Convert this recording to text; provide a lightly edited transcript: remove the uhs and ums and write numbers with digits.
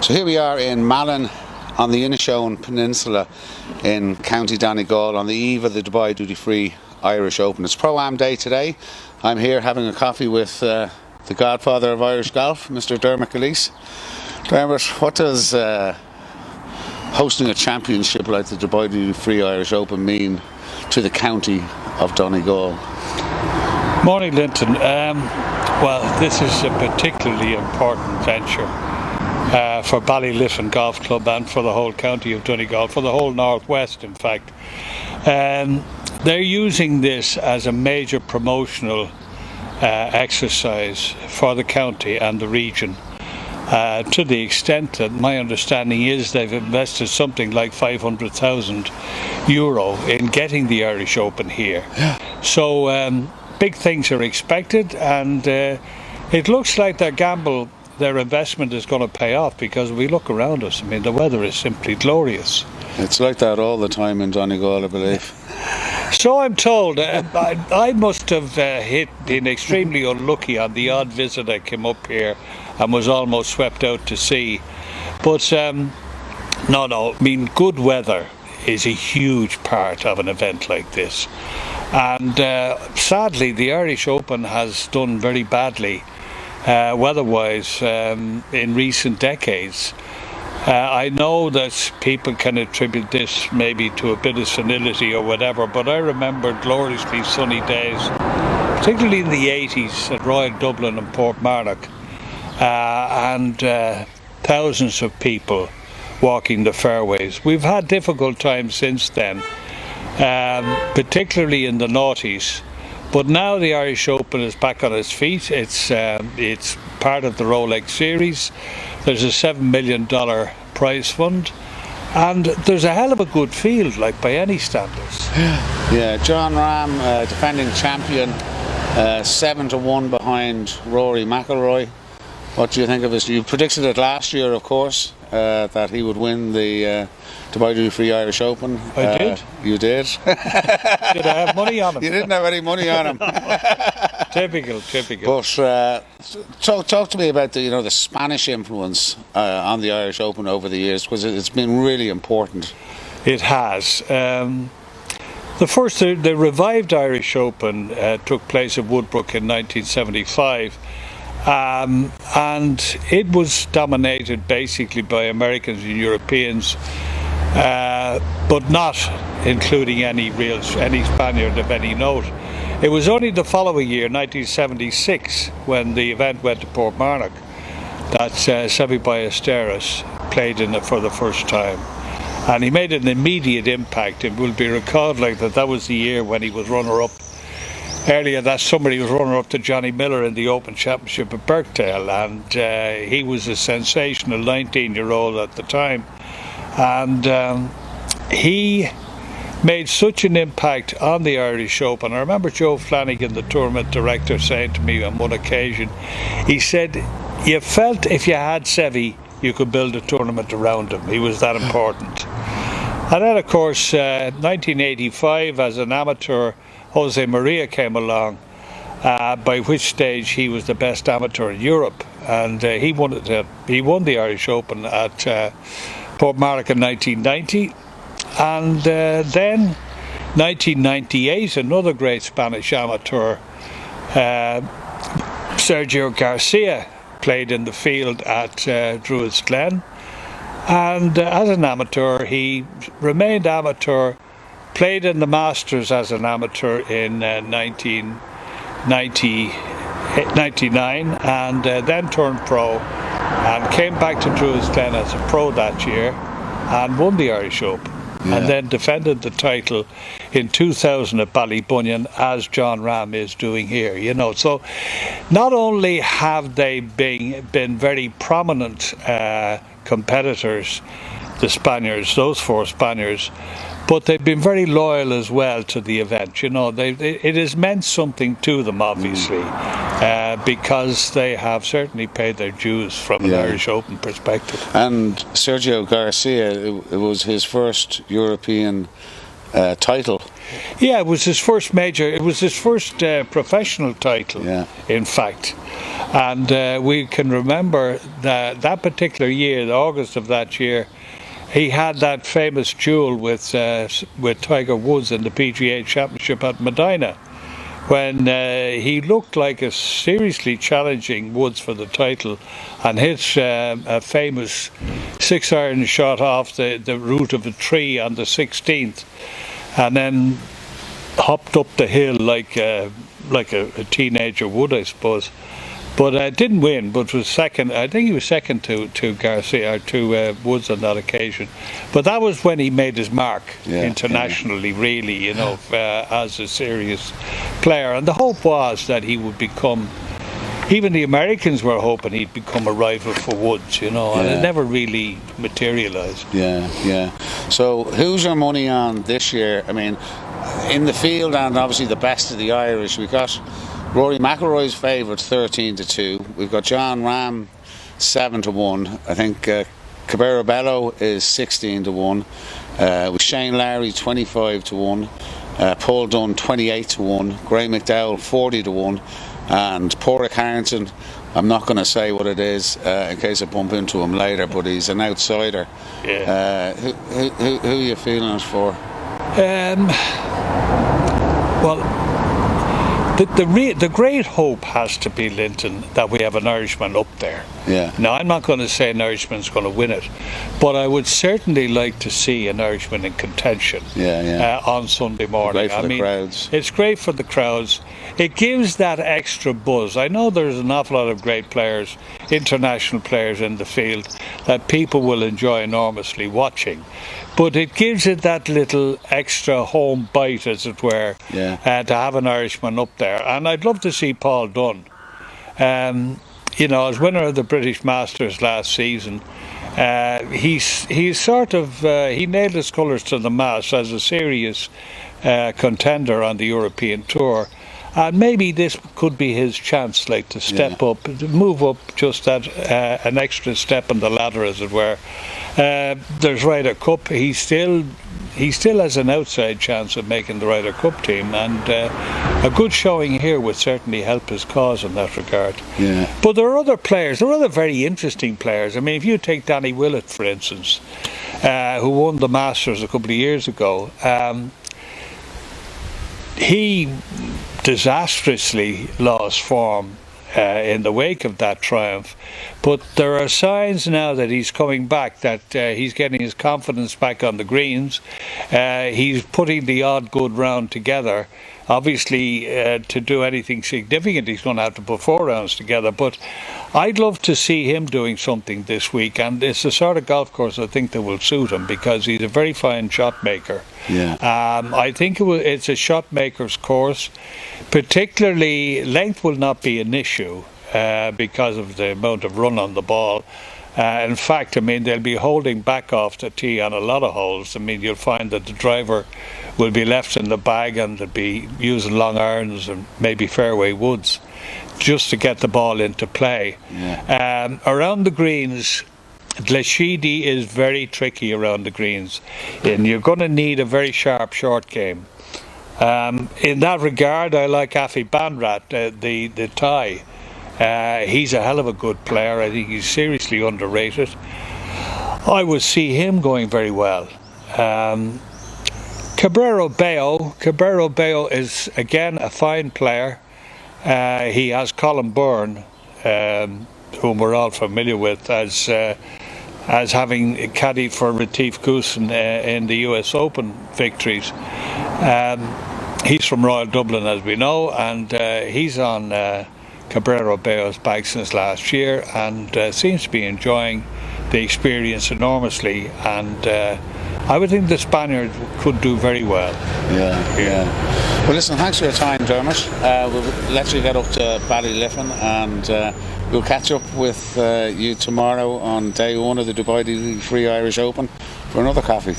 So here we are in Malin on the Inishowen Peninsula in County Donegal on the eve of the Dubai Duty Free Irish Open. It's Pro-Am Day today. I'm here having a coffee with the godfather of Irish golf, Mr. DERMOT GILLEECE. Dermot, what does hosting a championship like the Dubai Duty Free Irish Open mean to the county of Donegal? Morning, Linton. Well, this is a particularly important venture for Ballyliffin Golf Club and for the whole county of Donegal, for the whole northwest, in fact. They're using this as a major promotional exercise for the county and the region, to the extent that my understanding is they've invested something like €500,000 in getting the Irish Open here. So big things are expected, and it looks like their investment is going to pay off, because we look around us, I mean, the weather is simply glorious. It's like that all the time in Donegal, I believe. So I'm told. I must have been extremely unlucky on the odd visit I came up here and was almost swept out to sea. But no, I mean, good weather is a huge part of an event like this. And sadly, the Irish Open has done very badly weather-wise in recent decades. I know that people can attribute this maybe to a bit of senility or whatever, but I remember gloriously sunny days, particularly in the 80s at Royal Dublin and Portmarnock, and thousands of people walking the fairways. We've had difficult times since then, particularly in the noughties. But now the Irish Open is back on its feet. It's part of the Rolex Series. There's a $7 million prize fund, and there's a hell of a good field, like by any standards. Yeah, Jon Rahm, defending champion, 7-1 behind Rory McIlroy. What do you think of this? You predicted it last year, of course, that he would win the Dubai Duty Free Irish Open. I did. You did? Did I have money on him? You didn't have any money on him. Typical. But talk to me about the Spanish influence on the Irish Open over the years, because it's been really important. It has. The revived Irish Open took place at Woodbrook in 1975. And it was dominated basically by Americans and Europeans, but not including any Spaniard of any note. It was only the following year, 1976, when the event went to Portmarnock, that Seve Ballesteros played in it for the first time. And he made an immediate impact. It will be recalled like that was the year when he was runner-up. Earlier that summer he was runner-up to Johnny Miller in the Open Championship at Birkdale, and he was a sensational 19-year-old at the time. And he made such an impact on the Irish Open. I remember Joe Flanagan, the tournament director, saying to me on one occasion, he said, you felt if you had Seve, you could build a tournament around him. He was that important. And then, of course, 1985, as an amateur, Jose Maria came along, by which stage he was the best amateur in Europe, and he won the Irish Open at Portmarnock in 1990, and then 1998 another great Spanish amateur, Sergio Garcia, played in the field at Druids Glen, and as an amateur he remained amateur. Played in the Masters as an amateur in 1999, and then turned pro and came back to Druids Glen as a pro that year and won the Irish Open. Yeah. And then defended the title in 2000 at Ballybunion, as Jon Rahm is doing here. So not only have they been very prominent competitors, the Spaniards, those four Spaniards, but they've been very loyal as well to the event. It has meant something to them, obviously, because they have certainly paid their dues from an Irish Open perspective. And Sergio Garcia, it was his first European title Yeah, it was his first major. It was his first professional title, Yeah. in fact. And we can remember that particular year, the August of that year, he had that famous duel with Tiger Woods in the PGA Championship at Medina, when he looked like a seriously challenging Woods for the title, and hit a famous 6-iron shot off the root of a tree on the 16th, and then hopped up the hill like a teenager would, I suppose. But didn't win, but was second. I think he was second to Garcia, or to Woods on that occasion. But that was when he made his mark internationally, really, you know, as a serious player. And the hope was that he would become, even the Americans were hoping he'd become a rival for Woods, you know, and it never really materialised. Yeah. So who's your money on this year? I mean, in the field, and obviously the best of the Irish, we've got Rory McIlroy's favourite 13-2. We've got John Ram 7-1. I think Cabrera Bello is 16-1. With Shane Lowry 25-1. Paul Dunn 28-1. Graham McDowell 40-1. And Porrick Harrington, I'm not going to say what it is in case I bump into him later, but he's an outsider. Yeah. Who are you feeling it for? Well, the great hope has to be, Linton, that we have an Irishman up there. Yeah. Now, I'm not going to say an Irishman's going to win it, but I would certainly like to see an Irishman in contention on Sunday morning. Great for the crowds. It's great for the crowds. It gives that extra buzz. I know there's an awful lot of great players, international players in the field that people will enjoy enormously watching, but it gives it that little extra home bite, as it were, to have an Irishman up there. And I'd love to see Paul Dunn. You know, as winner of the British Masters last season, he's sort of he nailed his colours to the mast as a serious contender on the European Tour. And maybe this could be his chance, like, to step up, to move up just that an extra step on the ladder, as it were. There's Ryder Cup. He still has an outside chance of making the Ryder Cup team, and a good showing here would certainly help his cause in that regard. Yeah. But there are other players. There are other very interesting players. I mean, if you take Danny Willett, for instance, who won the Masters a couple of years ago, he disastrously lost form in the wake of that triumph, but there are signs now that he's coming back, that he's getting his confidence back on the greens. He's putting the odd good round together. Obviously, to do anything significant, he's going to have to put 4 rounds together, but I'd love to see him doing something this week, and it's the sort of golf course I think that will suit him, because he's a very fine shot maker. I think it's a shot maker's course. Particularly, length will not be an issue because of the amount of run on the ball. In fact, I mean, they'll be holding back off the tee on a lot of holes. I mean, you'll find that the driver will be left in the bag, and they'll be using long irons and maybe fairway woods just to get the ball into play. Around the greens, Glashidi is very tricky around the greens, and you're going to need a very sharp short game. In that regard, I like Afi Banrat, the Thai. He's a hell of a good player. I think he's seriously underrated. I would see him going very well. Cabrera Bello is again a fine player. He has Colin Byrne, whom we're all familiar with as having caddied for Retief Goosen in the US Open victories. He's from Royal Dublin, as we know, and he's on Cabrera Bello's back since last year, and seems to be enjoying the experience enormously, and I would think the Spaniard could do very well. Well, listen, thanks for your time, Dermot. We'll let you get up to Ballyliffin, and we'll catch up with you tomorrow on day 1 of the Dubai Duty Free Irish Open for another coffee.